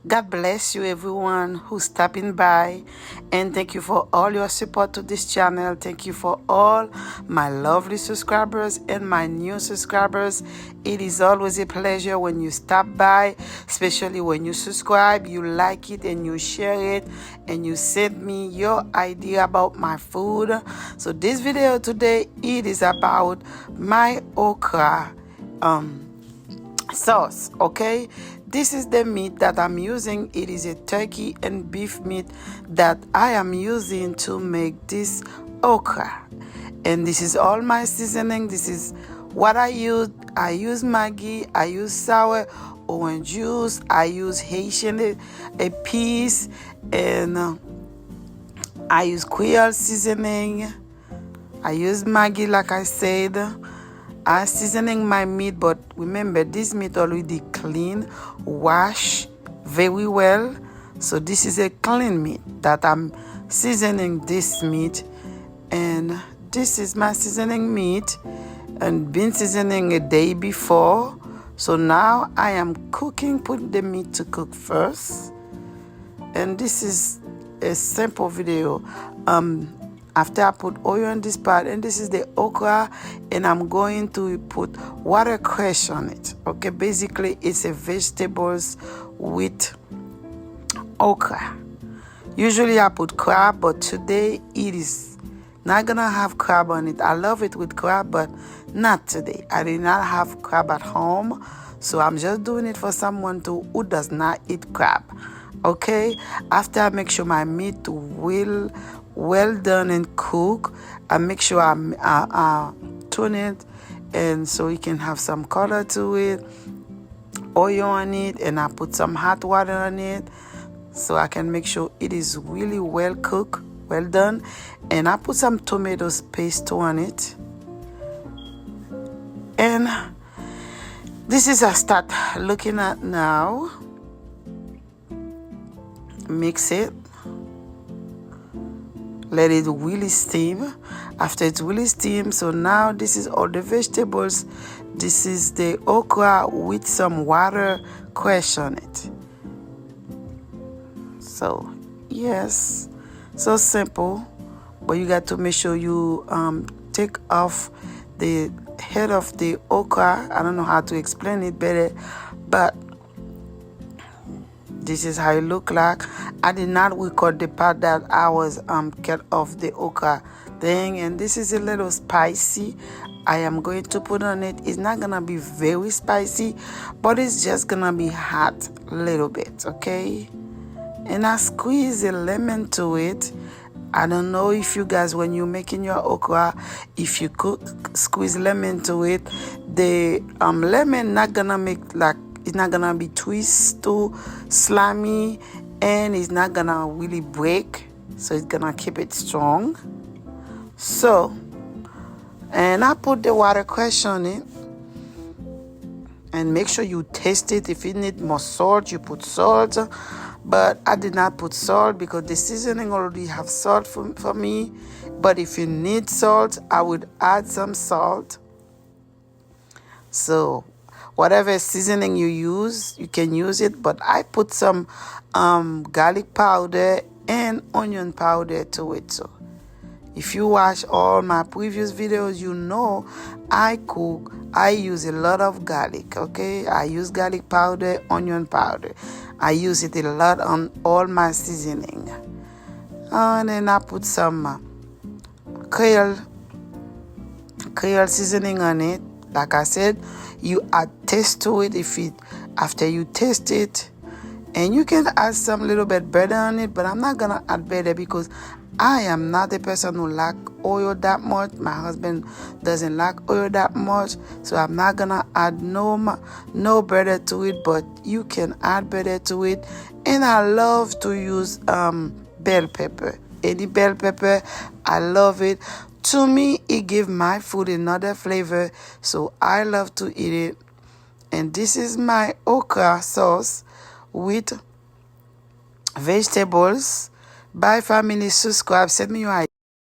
God bless you, everyone who's stopping by, and thank you for all your support to this channel. Thank you for all my lovely subscribers and my new subscribers. It is always a pleasure when you stop by, especially when you subscribe, you like it, and you share it, and you send me your idea about my food. So this video today, it is about my okra sauce. Okay, this is the meat that I'm using. It is a turkey and beef meat that I am using to make this okra, and this is all my seasoning. This is what I use. I use Maggie, I use sour orange juice, I use Haitian epis, and I use creole seasoning. I use Maggie, like I said. I'm seasoning my meat, but remember, this meat already clean, wash very well. So this is a clean meat that I'm seasoning this meat, and this is my seasoning meat, and been seasoning a day before. So now I am cooking, put the meat to cook first, and this is a simple video. After I put oil on this part, and this is the okra, and I'm going to put watercress on it. Okay, basically it's a vegetables with okra. Usually I put crab, but today it is not gonna have crab on it. I love it with crab, but not today. I did not have crab at home, so I'm just doing it for someone who does not eat crab. Okay, after I make sure my meat will well done and cook, I make sure I tune it, and so it can have some color to it, oil on it, and I put some hot water on it so I can make sure it is really well cooked, well done. And I put some tomatoes paste on it, and this is I start looking at now. Mix it, let it really steam. After it's really steam, so now this is all the vegetables. This is the okra with some water cress on it. So yes, so simple, but you got to make sure you take off the head of the okra. I don't know how to explain it better, but this is how it look like. I did not record the part that I was cut off the okra thing, and this is a little spicy. I am going to put on it. It's not gonna be very spicy, but it's just gonna be hot a little bit, okay? And I squeeze a lemon to it. I don't know if you guys, when you're making your okra, if you could squeeze lemon to it, the lemon not gonna make like, it's not gonna be too slimy, and it's not gonna really break, so it's gonna keep it strong. So, and I put the watercress on it, and make sure you taste it. If you need more salt, you put salt, but I did not put salt because the seasoning already have salt for me. But if you need salt, I would add some salt. So whatever seasoning you use, you can use it, but I put some garlic powder and onion powder to it. So if you watch all my previous videos, you know I use a lot of garlic, okay? I use garlic powder, onion powder. I use it a lot on all my seasoning. And then I put some creole seasoning on it. Like I said, you add taste to it after you taste it, and you can add some little bit butter on it, but I'm not gonna add butter because I am not a person who like oil that much. My husband doesn't like oil that much, so I'm not gonna add no butter to it, but you can add butter to it. And I love to use bell pepper. Any bell pepper, I love it. To me, it gives my food another flavor, so I love to eat it. And this is my okra sauce with vegetables. Bye, family. Subscribe. Send me your idea.